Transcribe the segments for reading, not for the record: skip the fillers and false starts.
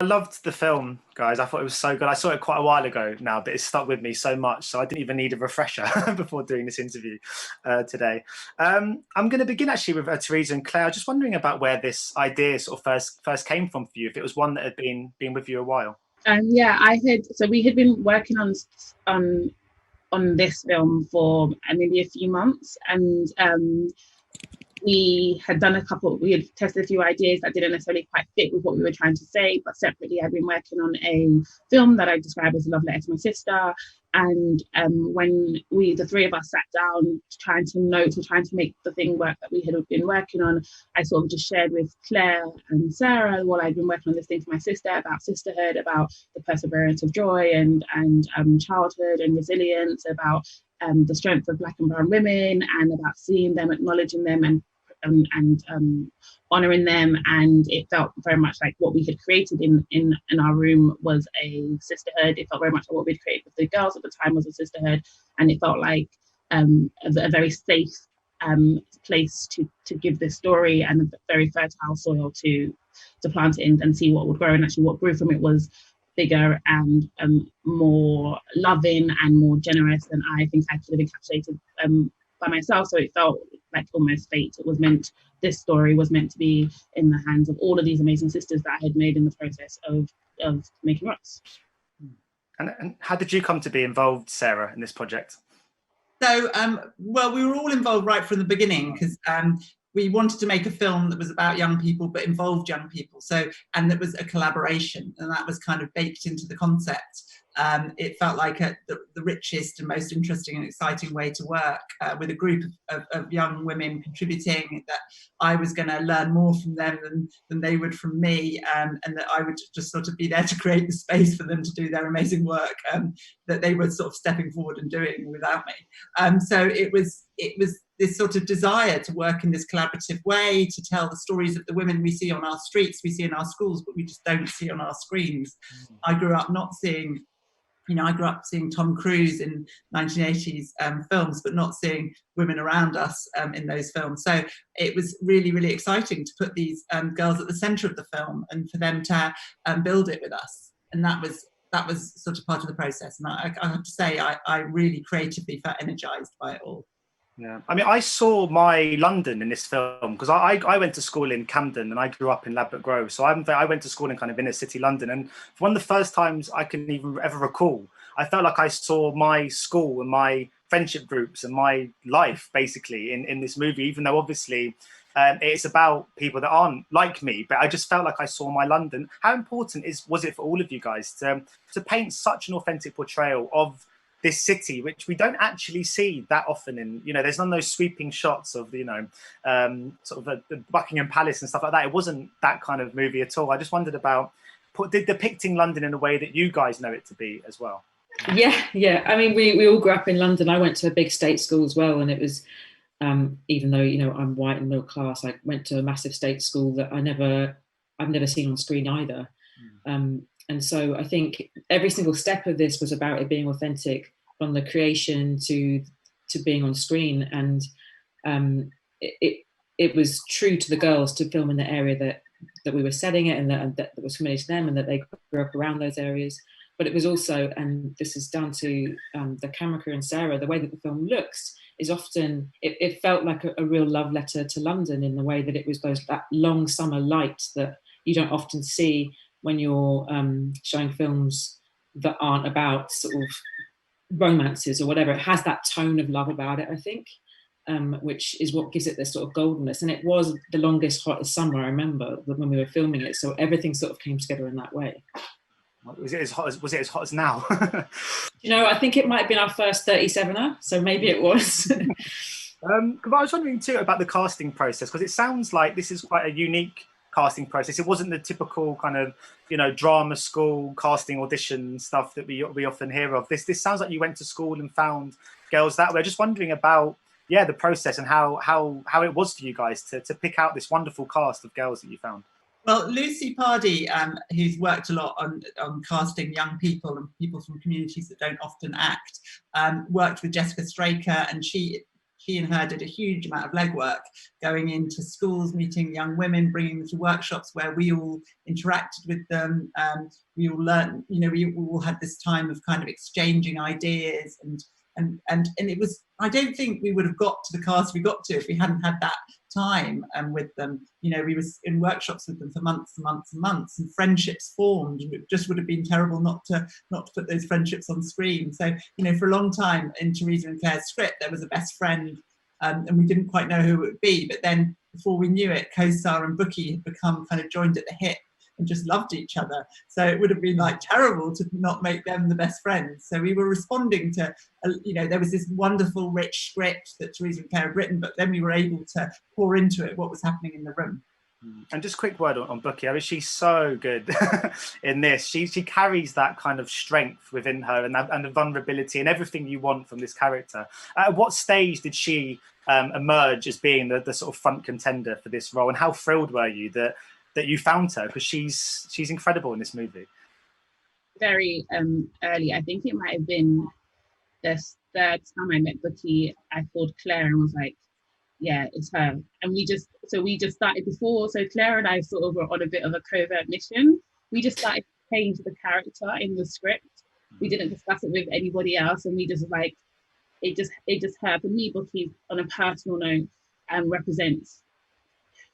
loved the film, guys. I thought it was so good. I saw it quite a while ago now, but it's stuck with me so much, so I didn't even need a refresher before doing this interview today. I'm going to begin actually with Theresa and Claire. I was just wondering about where this idea sort of first came from for you, if it was one that had been with you a while. Yeah, we had been working on this film for maybe a few months, and we had tested a few ideas that didn't necessarily quite fit with what we were trying to say, but separately I'd been working on a film that I describe as a love letter to my sister. And when the three of us sat down trying to make the thing work that we had been working on, I sort of just shared with Claire and Sarah while I'd been working on this thing for my sister about sisterhood, about the perseverance of joy and childhood and resilience, about the strength of Black and brown women, and about seeing them, acknowledging them, and honouring them. And it felt very much like what we had created in our room was a sisterhood. It felt very much like what we'd created with the girls at the time was a sisterhood, and it felt like a very safe place to give this story, and a very fertile soil to plant it in and see what would grow. And actually what grew from it was bigger and more loving and more generous than I think I could have encapsulated by myself. So it felt like almost fate. This story was meant to be in the hands of all of these amazing sisters that I had made in the process of making Rocks. And how did you come to be involved, Sarah, in this project? So, well, we were all involved right from the beginning, because we wanted to make a film that was about young people but involved young people. So, and that was a collaboration, and that was kind of baked into the concept. It felt like the richest and most interesting and exciting way to work with a group of young women contributing, that I was going to learn more from them than they would from me, and that I would just sort of be there to create the space for them to do their amazing work that they were sort of stepping forward and doing without me. So it was this sort of desire to work in this collaborative way, to tell the stories of the women we see on our streets, we see in our schools, but we just don't see on our screens. I grew up seeing Tom Cruise in 1980s films, but not seeing women around us in those films. So it was really, really exciting to put these girls at the centre of the film and for them to build it with us. And that was sort of part of the process. And I have to say, I really creatively felt energised by it all. Yeah, I mean, I saw my London in this film because I went to school in Camden and I grew up in Ladbroke Grove. So I went to school in kind of inner city London. And for one of the first times I can even ever recall, I felt like I saw my school and my friendship groups and my life basically in this movie, even though obviously it's about people that aren't like me. But I just felt like I saw my London. How important was it for all of you guys to paint such an authentic portrayal of this city, which we don't actually see that often in, there's none of those sweeping shots of, sort of the Buckingham Palace and stuff like that. It wasn't that kind of movie at all. I just wondered about depicting London in a way that you guys know it to be as well. Yeah. I mean, we all grew up in London. I went to a big state school as well. And it was, even though, I'm white and middle class, I went to a massive state school that I've never seen on screen either. And so I think every single step of this was about it being authentic, from the creation to being on screen. And it was true to the girls to film in the area that we were setting it, and that was familiar to them, and that they grew up around those areas. But it was also, and this is down to the camera crew and Sarah, the way that the film looks is often, it felt like a real love letter to London, in the way that it was that long summer light that you don't often see when you're showing films that aren't about sort of romances or whatever. It has that tone of love about it, I think, which is what gives it this sort of goldenness. And it was the longest, hottest summer, I remember, when we were filming it. So everything sort of came together in that way. Was it as hot as now? I think it might have been our first 37er, so maybe it was. But I was wondering too about the casting process, because it sounds like this is quite a unique casting process. It wasn't the typical kind of drama school casting audition stuff that we often hear of. This sounds like you went to school and found girls that way. Just wondering about the process and how it was for you guys to pick out this wonderful cast of girls that you found. Well, Lucy Pardee, who's worked a lot on casting young people and people from communities that don't often act, worked with Jessica Straker, and she she and her did a huge amount of legwork, going into schools, meeting young women, bringing them to workshops where we all interacted with them. We all learned, we all had this time of kind of exchanging ideas, and it was, I don't think we would have got to the cast we got to if we hadn't had that time with them. We were in workshops with them for months and months and months, and friendships formed, and it just would have been terrible not to put those friendships on screen. So for a long time in Theresa and Claire's script there was a best friend, and we didn't quite know who it would be, but then before we knew it, Kosar and Bukky had become kind of joined at the hip and just loved each other. So it would have been like terrible to not make them the best friends. So we were responding to, there was this wonderful, rich script that Theresa and Claire had written, but then we were able to pour into it what was happening in the room. And just a quick word on Bukky. I mean, she's so good in this. She carries that kind of strength within her, and the vulnerability and everything you want from this character. At what stage did she emerge as being the sort of front contender for this role, and how thrilled were you that you found her, because she's incredible in this movie? Very early. I think it might have been the third time I met Bukky. I called Claire and was like, yeah, it's her. And we just started before. So Claire and I sort of were on a bit of a covert mission. We just started to change the character in the script. We didn't discuss it with anybody else, and we just like, it just her. For me, Bukky, on a personal note, represents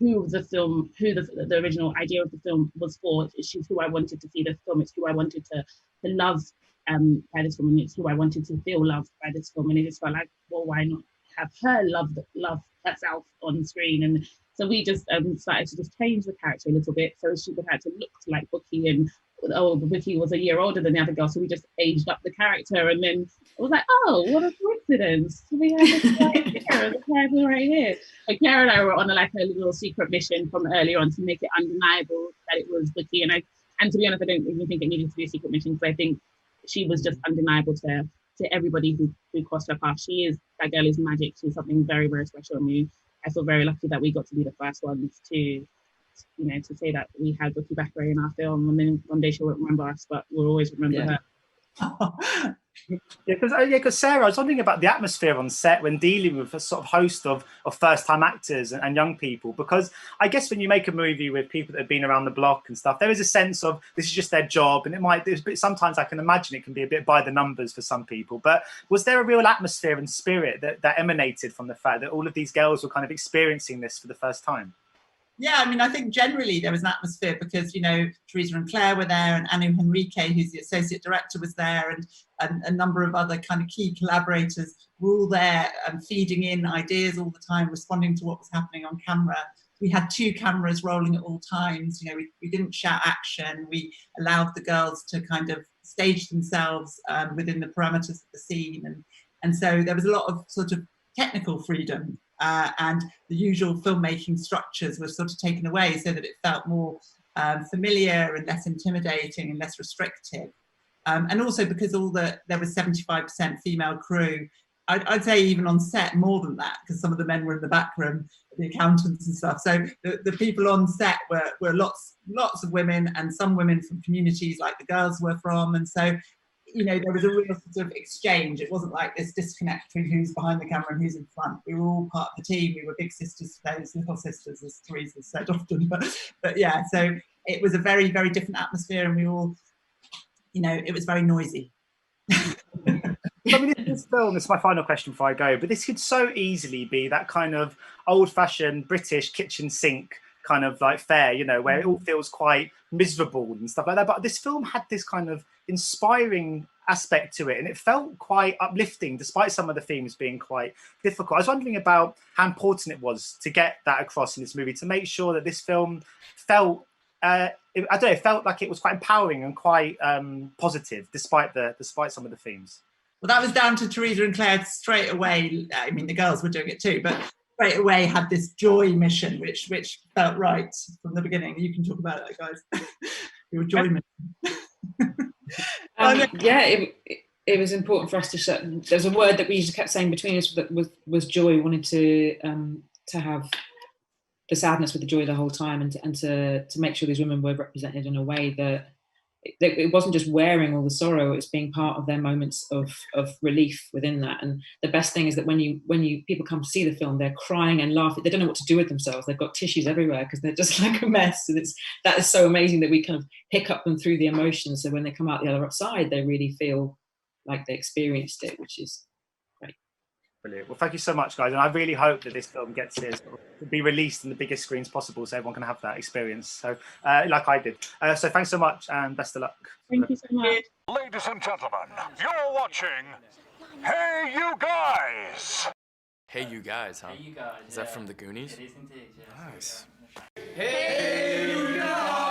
who the original idea of the film was for. She's who I wanted to see the film. It's who I wanted to love by this film, and it's who I wanted to feel loved by this film. And it just felt like, well, why not have her love herself on screen? And so we just started to just change the character a little bit so she would have to look like Bukky, and Bukky was a year older than the other girl, so we just aged up the character, and then it was like, oh, what a coincidence, we have this guy here, the character right here. So Claire and I were on a little secret mission from earlier on to make it undeniable that it was Bukky, and to be honest, I don't even think it needed to be a secret mission, because I think she was just undeniable to everybody who crossed her path. That girl is magic. She's something very, very special. And I feel very lucky that we got to be the first ones to say that we had Bukky Bakray in our film, and then one day she won't remember us, but we'll always remember her. Because Sarah, I was wondering about the atmosphere on set when dealing with a sort of host of first-time actors and young people, because I guess when you make a movie with people that have been around the block and stuff, there is a sense of this is just their job, and sometimes I can imagine it can be a bit by the numbers for some people. But was there a real atmosphere and spirit that emanated from the fact that all of these girls were kind of experiencing this for the first time? Yeah, I mean, I think generally there was an atmosphere because, Theresa and Claire were there, and Anu Henrique, who's the associate director, was there, and a number of other kind of key collaborators were all there and feeding in ideas all the time, responding to what was happening on camera. We had 2 cameras rolling at all times. We didn't shout action. We allowed the girls to kind of stage themselves within the parameters of the scene. And so there was a lot of sort of technical freedom. And the usual filmmaking structures were sort of taken away so that it felt more familiar and less intimidating and less restrictive. And also because there was 75% female crew, I'd say even on set more than that, because some of the men were in the back room, the accountants and stuff. So the people on set were lots of women, and some women from communities like the girls were from. And so there was a real sort of exchange. It wasn't like this disconnect between who's behind the camera and who's in front. We were all part of the team. We were big sisters to those little sisters, as Theresa said often. But yeah, so it was a very, very different atmosphere, and we all, it was very noisy. I mean, this film, this is my final question before I go, but this could so easily be that kind of old-fashioned British kitchen sink kind of like fare, where it all feels quite miserable and stuff like that. But this film had this kind of inspiring aspect to it, and it felt quite uplifting despite some of the themes being quite difficult. I was wondering about how important it was to get that across in this movie, to make sure that this film felt it felt like it was quite empowering and quite positive despite some of the themes. Well, that was down to Theresa and Claire straight away. I mean, the girls were doing it too, but straight away had this joy mission, which felt right from the beginning. You can talk about it, guys. Your joy mission. It was important for us to show. There's a word that we just kept saying between us that was joy. We wanted to have the sadness with the joy the whole time, and to make sure these women were represented in a way that it wasn't just wearing all the sorrow, it's being part of their moments of relief within that. And the best thing is that when people come to see the film, they're crying and laughing. They don't know what to do with themselves. They've got tissues everywhere because they're just like a mess. And that is so amazing that we kind of hiccup them through the emotions. So when they come out the other side, they really feel like they experienced it, which is great. Brilliant. Well, thank you so much, guys. And I really hope that this film gets to be released in the biggest screens possible so everyone can have that experience. So, like I did. So thanks so much and best of luck. Thank you so much. Ladies and gentlemen, you're watching Hey You Guys! Hey You Guys, huh? Hey You Guys. Is that from the Goonies? It is indeed, yeah. Nice. Hey You Guys!